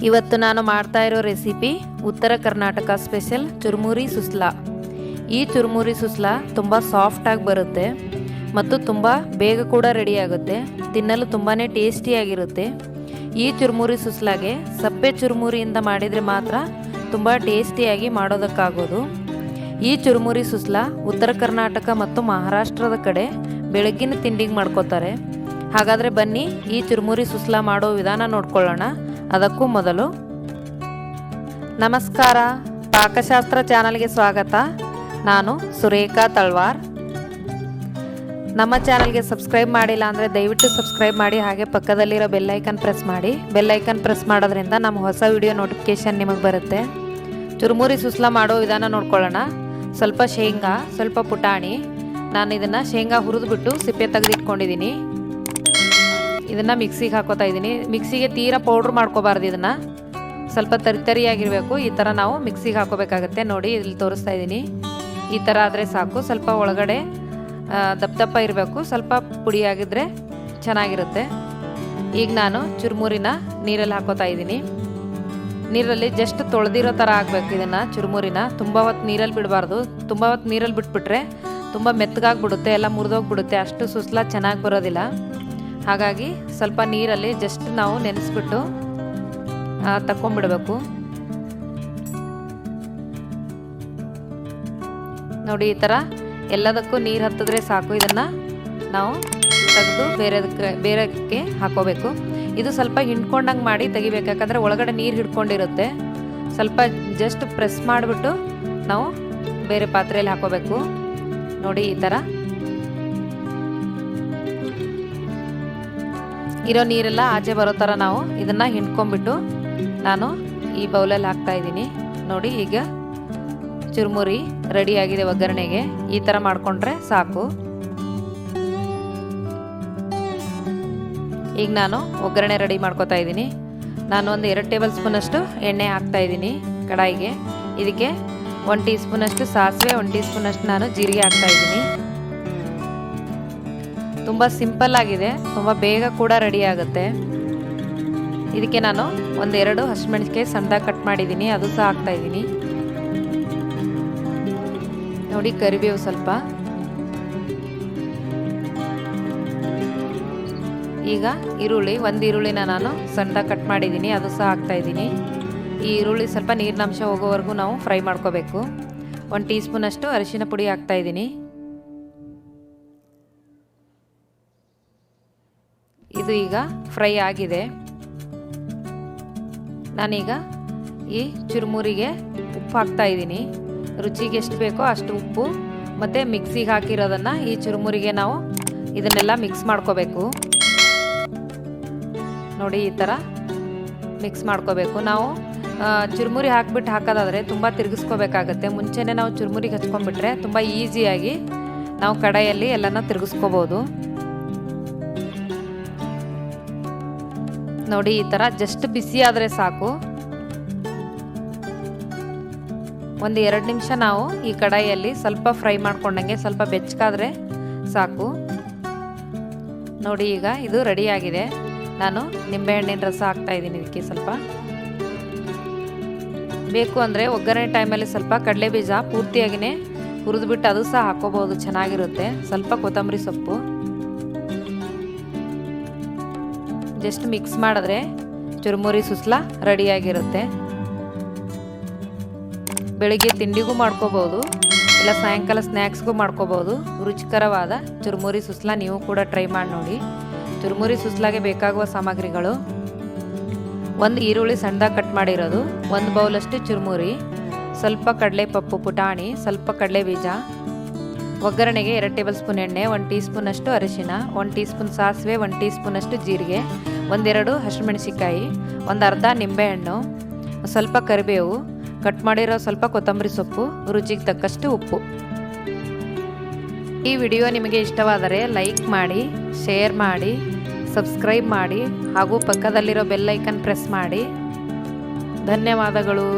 ಇವತ್ತು ನಾನು ಮಾಡ್ತಾ ಇರೋ ರೆಸಿಪಿ ಉತ್ತರ ಕರ್ನಾಟಕ ಸ್ಪೆಷಲ್ ಚುರುಮುರಿ ಸುಸ್ಲಾ. ಈ ಚುರುಮುರಿ ಸುಸ್ಲಾ ತುಂಬ ಸಾಫ್ಟಾಗಿ ಬರುತ್ತೆ ಮತ್ತು ತುಂಬ ಬೇಗ ಕೂಡ ರೆಡಿ ಆಗುತ್ತೆ. ತಿನ್ನಲು ತುಂಬಾ ಟೇಸ್ಟಿಯಾಗಿರುತ್ತೆ. ಈ ಚುರುಮುರಿ ಸುಸ್ಲಾಗೆ ಸಪ್ಪೆ ಚುರುಮುರಿಯಿಂದ ಮಾಡಿದರೆ ಮಾತ್ರ ತುಂಬ ಟೇಸ್ಟಿಯಾಗಿ ಮಾಡೋದಕ್ಕಾಗೋದು. ಈ ಚುರುಮುರಿ ಸುಸ್ಲಾ ಉತ್ತರ ಕರ್ನಾಟಕ ಮತ್ತು ಮಹಾರಾಷ್ಟ್ರದ ಕಡೆ ಬೆಳಗ್ಗಿನ ತಿಂಡಿಗೆ ಮಾಡ್ಕೋತಾರೆ. ಹಾಗಾದರೆ ಬನ್ನಿ ಈ ಚುರುಮುರಿ ಸುಸ್ಲಾ ಮಾಡೋ ವಿಧಾನ ನೋಡ್ಕೊಳ್ಳೋಣ. ಅದಕ್ಕೂ ಮೊದಲು ನಮಸ್ಕಾರ, ಪಾಕಶಾಸ್ತ್ರ ಚಾನಲ್ಗೆ ಸ್ವಾಗತ. ನಾನು ಸುರೇಖಾ ತಳ್ವಾರ್. ನಮ್ಮ ಚಾನಲ್ಗೆ ಸಬ್ಸ್ಕ್ರೈಬ್ ಮಾಡಿಲ್ಲ ಅಂದರೆ ದಯವಿಟ್ಟು ಸಬ್ಸ್ಕ್ರೈಬ್ ಮಾಡಿ, ಹಾಗೆ ಪಕ್ಕದಲ್ಲಿರೋ ಬೆಲ್ಲೈಕನ್ ಪ್ರೆಸ್ ಮಾಡಿ. ಬೆಲ್ಲೈಕನ್ ಪ್ರೆಸ್ ಮಾಡೋದ್ರಿಂದ ನಮ್ಮ ಹೊಸ ವಿಡಿಯೋ ನೋಟಿಫಿಕೇಷನ್ ನಿಮಗೆ ಬರುತ್ತೆ. ಚುರುಮುರಿ ಸುಸ್ಲಾ ಮಾಡೋ ವಿಧಾನ ನೋಡ್ಕೊಳ್ಳೋಣ. ಸ್ವಲ್ಪ ಶೇಂಗಾ, ಸ್ವಲ್ಪ ಪುಟಾಣಿ. ನಾನು ಇದನ್ನು ಶೇಂಗಾ ಹುರಿದ್ಬಿಟ್ಟು ಸಿಪ್ಪೆ ತೆಗೆದಿಟ್ಕೊಂಡಿದ್ದೀನಿ. ಇದನ್ನು ಮಿಕ್ಸಿಗೆ ಹಾಕೋತಾ ಇದ್ದೀನಿ. ಮಿಕ್ಸಿಗೆ ತೀರಾ ಪೌಡ್ರ್ ಮಾಡ್ಕೋಬಾರ್ದು. ಇದನ್ನು ಸ್ವಲ್ಪ ತರಿತರಿಯಾಗಿರಬೇಕು. ಈ ಥರ ನಾವು ಮಿಕ್ಸಿಗೆ ಹಾಕೋಬೇಕಾಗತ್ತೆ. ನೋಡಿ, ಇಲ್ಲಿ ತೋರಿಸ್ತಾ ಇದ್ದೀನಿ. ಈ ಥರ ಆದರೆ ಸಾಕು. ಸ್ವಲ್ಪ ಒಳಗಡೆ ದಪ್ಪ ಇರಬೇಕು. ಸ್ವಲ್ಪ ಪುಡಿಯಾಗಿದ್ದರೆ ಚೆನ್ನಾಗಿರುತ್ತೆ. ಈಗ ನಾನು ಚುರುಮುರಿನ ನೀರಲ್ಲಿ ಹಾಕೋತಾ ಇದ್ದೀನಿ. ನೀರಲ್ಲಿ ಜಸ್ಟ್ ತೊಳೆದಿರೋ ಥರ ಆಗಬೇಕು. ಇದನ್ನು ಚುರುಮುರಿನ ತುಂಬ ಹೊತ್ತು ನೀರಲ್ಲಿ ಬಿಡಬಾರ್ದು. ತುಂಬ ಹೊತ್ತು ನೀರಲ್ಲಿ ಬಿಟ್ಬಿಟ್ರೆ ತುಂಬ ಮೆತ್ತಗಾಗ್ಬಿಡುತ್ತೆ, ಎಲ್ಲ ಮುರಿದೋಗ್ಬಿಡುತ್ತೆ. ಅಷ್ಟು ಸುಸ್ಲಾ ಚೆನ್ನಾಗಿ ಬರೋದಿಲ್ಲ. ಹಾಗಾಗಿ ಸ್ವಲ್ಪ ನೀರಲ್ಲಿ ಜಸ್ಟ್ ನಾವು ನೆನೆಸ್ಬಿಟ್ಟು ತಕ್ಕೊಂಬಿಡಬೇಕು. ನೋಡಿ, ಈ ಥರ ಎಲ್ಲದಕ್ಕೂ ನೀರು ಹತ್ತಿದ್ರೆ ಸಾಕು. ಇದನ್ನು ನಾವು ತೆಗೆದು ಬೇರೆಕ್ಕೆ ಹಾಕೋಬೇಕು. ಇದು ಸ್ವಲ್ಪ ಹಿಂಡ್ಕೊಂಡಂಗೆ ಮಾಡಿ ತೆಗಿಬೇಕು, ಯಾಕಂದರೆ ಒಳಗಡೆ ನೀರು ಹಿಡ್ಕೊಂಡಿರುತ್ತೆ. ಸ್ವಲ್ಪ ಜಸ್ಟ್ ಪ್ರೆಸ್ ಮಾಡಿಬಿಟ್ಟು ನಾವು ಬೇರೆ ಪಾತ್ರೆಯಲ್ಲಿ ಹಾಕೋಬೇಕು. ನೋಡಿ, ಈ ಥರ ಇರೋ ನೀರೆಲ್ಲ ಆಚೆ ಬರೋ ಥರ ನಾವು ಇದನ್ನು ಹಿಂಡ್ಕೊಂಡ್ಬಿಟ್ಟು ನಾನು ಈ ಬೌಲಲ್ಲಿ ಹಾಕ್ತಾ ಇದ್ದೀನಿ. ನೋಡಿ, ಈಗ ಚುರುಮುರಿ ರೆಡಿಯಾಗಿದೆ ಒಗ್ಗರಣೆಗೆ. ಈ ಥರ ಮಾಡಿಕೊಂಡ್ರೆ ಸಾಕು. ಈಗ ನಾನು ಒಗ್ಗರಣೆ ರೆಡಿ ಮಾಡ್ಕೊತಾ ಇದ್ದೀನಿ. ನಾನು ಒಂದು 2 ಟೇಬಲ್ ಸ್ಪೂನಷ್ಟು ಎಣ್ಣೆ ಹಾಕ್ತಾ ಇದ್ದೀನಿ ಕಡಾಯಿಗೆ. ಇದಕ್ಕೆ 1 ಟೀ ಸ್ಪೂನಷ್ಟು ಸಾಸಿವೆ, 1 ಟೀ ಸ್ಪೂನಷ್ಟು ನಾನು ಜೀರಿಗೆ ಹಾಕ್ತಾ ಇದ್ದೀನಿ. ತುಂಬ ಸಿಂಪಲ್ ಆಗಿದೆ, ತುಂಬ ಬೇಗ ಕೂಡ ರೆಡಿ ಆಗುತ್ತೆ. ಇದಕ್ಕೆ ನಾನು 1-2 ಹಸಿಮೆಣಸಿನಕಾಯಿ ಸಣ್ಣದಾಗಿ ಕಟ್ ಮಾಡಿದ್ದೀನಿ, ಅದು ಸಹ ಹಾಕ್ತಾ ಇದ್ದೀನಿ. ನೋಡಿ, ಕರಿಬೇವು ಸ್ವಲ್ಪ. ಈಗ ಈರುಳ್ಳಿ, 1 ಈರುಳ್ಳಿನ ನಾನು ಸಣ್ಣದಾಗಿ ಕಟ್ ಮಾಡಿದ್ದೀನಿ, ಅದು ಸಹ ಹಾಕ್ತಾ ಇದ್ದೀನಿ. ಈ ಈರುಳ್ಳಿ ಸ್ವಲ್ಪ ನೀರಿನಂಶ ಹೋಗೋವರೆಗೂ ನಾವು ಫ್ರೈ ಮಾಡ್ಕೋಬೇಕು. 1 ಟೀ ಸ್ಪೂನಷ್ಟು ಅರಿಶಿನ ಪುಡಿ ಹಾಕ್ತಾ ಇದ್ದೀನಿ. ಇದು ಈಗ ಫ್ರೈ ಆಗಿದೆ. ನಾನೀಗ ಈ ಚುರುಮುರಿಗೆ ಉಪ್ಪು ಹಾಕ್ತಾ ಇದ್ದೀನಿ. ರುಚಿಗೆ ಎಷ್ಟು ಬೇಕೋ ಅಷ್ಟು ಉಪ್ಪು, ಮತ್ತು ಮಿಕ್ಸಿಗೆ ಹಾಕಿರೋದನ್ನು ಈ ಚುರುಮುರಿಗೆ ನಾವು ಇದನ್ನೆಲ್ಲ ಮಿಕ್ಸ್ ಮಾಡ್ಕೋಬೇಕು. ನೋಡಿ, ಈ ಥರ ಮಿಕ್ಸ್ ಮಾಡ್ಕೋಬೇಕು. ನಾವು ಚುರುಮುರಿ ಹಾಕೋದಾದರೆ ತುಂಬ ತಿರುಗಿಸ್ಕೋಬೇಕಾಗತ್ತೆ. ಮುಂಚೆನೇ ನಾವು ಚುರುಮುರಿಗೆ ಹಚ್ಕೊಂಡ್ಬಿಟ್ರೆ ತುಂಬ ಈಸಿಯಾಗಿ ನಾವು ಕಡಾಯಲ್ಲಿ ಎಲ್ಲನ ತಿರುಗಿಸ್ಕೋಬೋದು. ನೋಡಿ, ಈ ಥರ ಜಸ್ಟ್ ಬಿಸಿ ಆದರೆ ಸಾಕು. 1-2 ನಿಮಿಷ ನಾವು ಈ ಕಡಾಯಿಯಲ್ಲಿ ಸ್ವಲ್ಪ ಫ್ರೈ ಮಾಡ್ಕೊಂಡಂಗೆ, ಸ್ವಲ್ಪ ಬೆಚ್ಚಗಾದರೆ ಸಾಕು. ನೋಡಿ, ಈಗ ಇದು ರೆಡಿಯಾಗಿದೆ. ನಾನು ನಿಂಬೆಹಣ್ಣಿನ ರಸ ಹಾಕ್ತಾ ಇದ್ದೀನಿ ಇದಕ್ಕೆ. ಸ್ವಲ್ಪ ಬೇಕು ಅಂದರೆ ಒಗ್ಗರಣೆ ಟೈಮಲ್ಲಿ ಸ್ವಲ್ಪ ಕಡಲೆ ಬೀಜ ಪೂರ್ತಿಯಾಗಿಯೇ ಹುರಿದ್ಬಿಟ್ಟು ಅದು ಸಹ ಹಾಕೋಬೋದು, ಚೆನ್ನಾಗಿರುತ್ತೆ. ಸ್ವಲ್ಪ ಕೊತ್ತಂಬರಿ ಸೊಪ್ಪು ಜಸ್ಟ್ ಮಿಕ್ಸ್ ಮಾಡಿದ್ರೆ ಚುರುಮುರಿ ಸುಸ್ಲಾ ರೆಡಿಯಾಗಿರುತ್ತೆ. ಬೆಳಿಗ್ಗೆ ತಿಂಡಿಗೂ ಮಾಡ್ಕೋಬೋದು, ಇಲ್ಲ ಸಾಯಂಕಾಲ ಸ್ನ್ಯಾಕ್ಸ್ಗೂ ಮಾಡ್ಕೋಬೋದು. ರುಚಿಕರವಾದ ಚುರುಮುರಿ ಸುಸ್ಲಾ ನೀವು ಕೂಡ ಟ್ರೈ ಮಾಡಿ ನೋಡಿ. ಚುರುಮುರಿ ಸುಸ್ಲಾಗೆ ಬೇಕಾಗುವ ಸಾಮಗ್ರಿಗಳು: 1 ಈರುಳ್ಳಿ ಸಣ್ಣದಾಗಿ ಕಟ್ ಮಾಡಿರೋದು, 1 ಬೌಲಷ್ಟು ಚುರುಮುರಿ, ಸ್ವಲ್ಪ ಕಡಲೆಪಪ್ಪು ಪುಟಾಣಿ, ಸ್ವಲ್ಪ ಕಡಲೆ ಬೀಜ, ಒಗ್ಗರಣೆಗೆ 2 ಟೇಬಲ್ ಸ್ಪೂನ್ ಎಣ್ಣೆ, 1 ಟೀ ಸ್ಪೂನಷ್ಟು ಅರಿಶಿನ, 1 ಟೀ ಸ್ಪೂನ್ ಸಾಸಿವೆ, 1 ಟೀ ಸ್ಪೂನಷ್ಟು ಜೀರಿಗೆ, 1-2 ಹಸಿಮೆಣಸಿಕಾಯಿ, 1 ಅರ್ಧ ನಿಂಬೆಹಣ್ಣು, ಸ್ವಲ್ಪ ಕರಿಬೇವು, ಕಟ್ ಮಾಡಿರೋ ಸ್ವಲ್ಪ ಕೊತ್ತಂಬರಿ ಸೊಪ್ಪು, ರುಚಿಗೆ ತಕ್ಕಷ್ಟು ಉಪ್ಪು. ಈ ವಿಡಿಯೋ ನಿಮಗೆ ಇಷ್ಟವಾದರೆ ಲೈಕ್ ಮಾಡಿ, ಶೇರ್ ಮಾಡಿ, ಸಬ್ಸ್ಕ್ರೈಬ್ ಮಾಡಿ, ಹಾಗೂ ಪಕ್ಕದಲ್ಲಿರೋ ಬೆಲ್ ಐಕನ್ ಪ್ರೆಸ್ ಮಾಡಿ. ಧನ್ಯವಾದಗಳು.